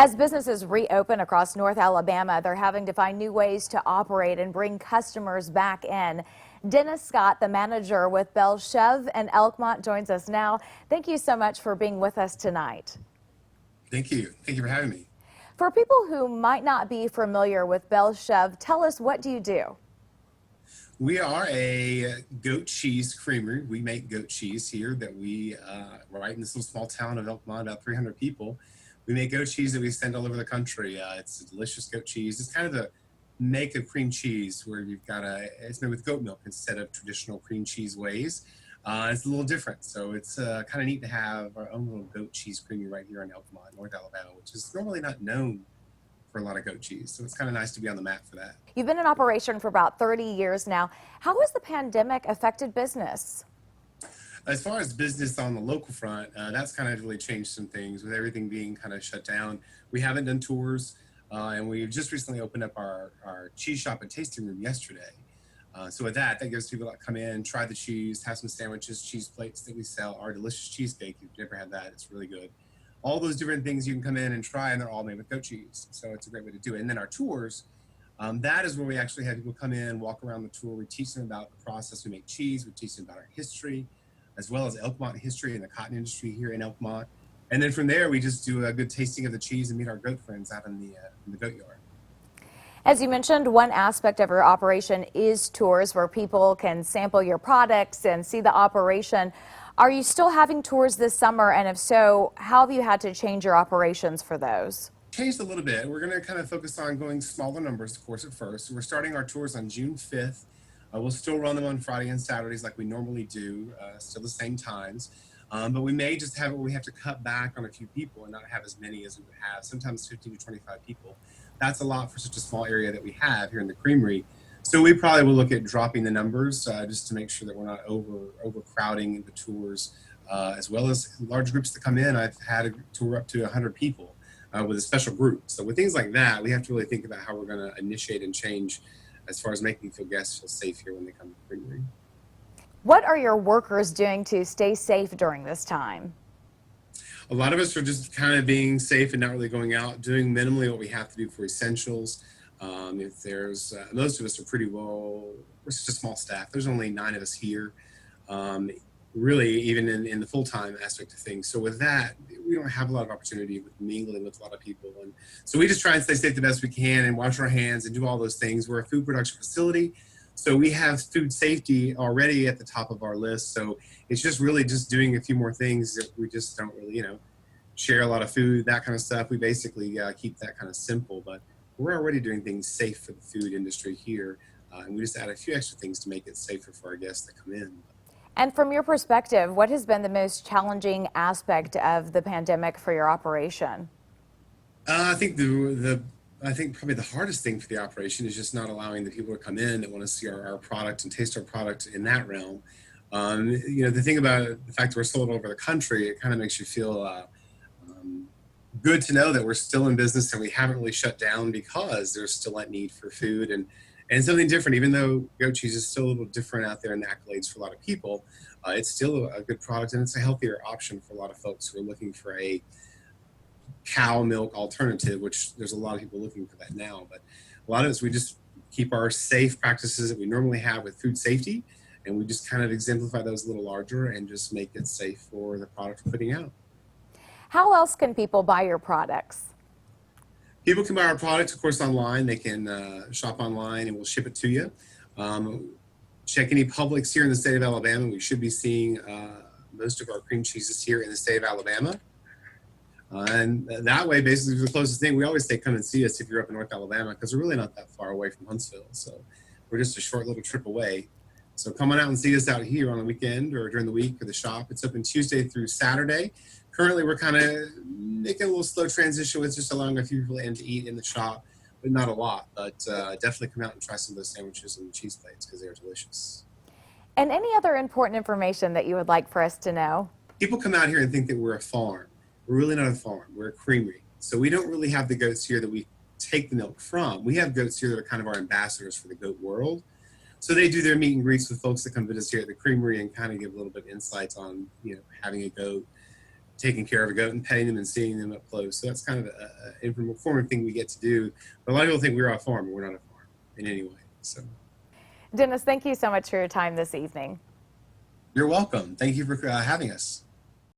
As businesses reopen across North Alabama, they're having to find new ways to operate and bring customers back in. Dennis Scott, the manager with Bell Chev in Elkmont, joins us now. Thank you so much for being with us tonight. Thank you. Thank you for having me. For people who might not be familiar with Bell Chev, tell us, what do you do? We are a goat cheese creamery. We make goat cheese here that we, right in this little small town of Elkmont, about 300 people. We make goat cheese that we send all over the country. It's a delicious goat cheese. It's kind of the make of cream cheese where you've got it's made with goat milk instead of traditional cream cheese ways. It's a little different. So it's kind of neat to have our own little goat cheese creamery right here in Elkmont, North Alabama, which is normally not known for a lot of goat cheese. So it's kind of nice to be on the map for that. You've been in operation for about 30 years now. How has the pandemic affected business? As far as business on the local front, that's kind of really changed some things with everything being kind of shut down. We haven't done tours, and we've just recently opened up our cheese shop and tasting room yesterday. So with that gives people that come in, try the cheese, have some sandwiches, cheese plates that we sell, our delicious cheesecake. If you've never had that, it's really good. All those different things you can come in and try, and they're all made with goat cheese. So it's a great way to do it. And then our tours, that is where we actually have people come in, walk around the tour. We teach them about the process we make cheese. We teach them about our history, as well as Elkmont history and the cotton industry here in Elkmont. And then from there, we just do a good tasting of the cheese and meet our goat friends out in the goat yard. As you mentioned, one aspect of your operation is tours where people can sample your products and see the operation. Are you still having tours this summer? And if so, how have you had to change your operations for those? Changed a little bit. We're going to kind of focus on going smaller numbers, of course, at first. We're starting our tours on June 5th. We'll still run them on Friday and Saturdays like we normally do, still the same times. But we may just have it where we have to cut back on a few people and not have as many as we would have, sometimes 15 to 25 people. That's a lot for such a small area that we have here in the creamery. So we probably will look at dropping the numbers just to make sure that we're not overcrowding the tours, as well as large groups that come in. I've had a tour up to 100 people with a special group. So with things like that, we have to really think about how we're going to initiate and change as far as making guests feel safe here when they come to the creamery. What are your workers doing to stay safe during this time? A lot of us are just kind of being safe and not really going out, doing minimally what we have to do for essentials. If there's, most of us are pretty well, we're just a small staff. There's only 9 of us here, really even in the full-time aspect of things. So with that, we don't have a lot of opportunity with mingling with a lot of people. And so we just try and stay safe the best we can and wash our hands and do all those things. We're a food production facility. So we have food safety already at the top of our list. So it's just really just doing a few more things that we just don't really, share a lot of food, that kind of stuff. We basically keep that kind of simple, but we're already doing things safe for the food industry here. And we just add a few extra things to make it safer for our guests that come in. And from your perspective, what has been the most challenging aspect of the pandemic for your operation? I think I think probably the hardest thing for the operation is just not allowing the people to come in that want to see our product and taste our product in that realm. The thing about the fact that we're sold all over the country, it kind of makes you feel good to know that we're still in business and we haven't really shut down because there's still that need for food and something different. Even though goat cheese is still a little different out there in the accolades for a lot of people, it's still a good product and it's a healthier option for a lot of folks who are looking for a cow milk alternative, which there's a lot of people looking for that now. But a lot of us, we just keep our safe practices that we normally have with food safety, and we just kind of exemplify those a little larger and just make it safe for the product we're putting out. How else can people buy your products? People can buy our products, of course, online. They can shop online and we'll ship it to you. Check any Publix here in the state of Alabama. We should be seeing most of our cream cheeses here in the state of Alabama. And that way, basically, the closest thing, we always say come and see us if you're up in North Alabama, because we're really not that far away from Huntsville. So we're just a short little trip away. So come on out and see us out here on the weekend or during the week for the shop. It's open Tuesday through Saturday. Currently, we're kind of making a little slow transition with just allowing a few people in to eat in the shop, but not a lot. But definitely come out and try some of those sandwiches and cheese plates because they're delicious. And any other important information that you would like for us to know? People come out here and think that we're a farm. We're really not a farm. We're a creamery. So we don't really have the goats here that we take the milk from. We have goats here that are kind of our ambassadors for the goat world. So they do their meet and greets with folks that come visit us here at the creamery and kind of give a little bit of insights on, having a goat, taking care of a goat and petting them and seeing them up close. So that's kind of an informative thing we get to do. But a lot of people think we're a farm, and we're not a farm in any way. So, Dennis, thank you so much for your time this evening. you're welcome. Thank you for having us.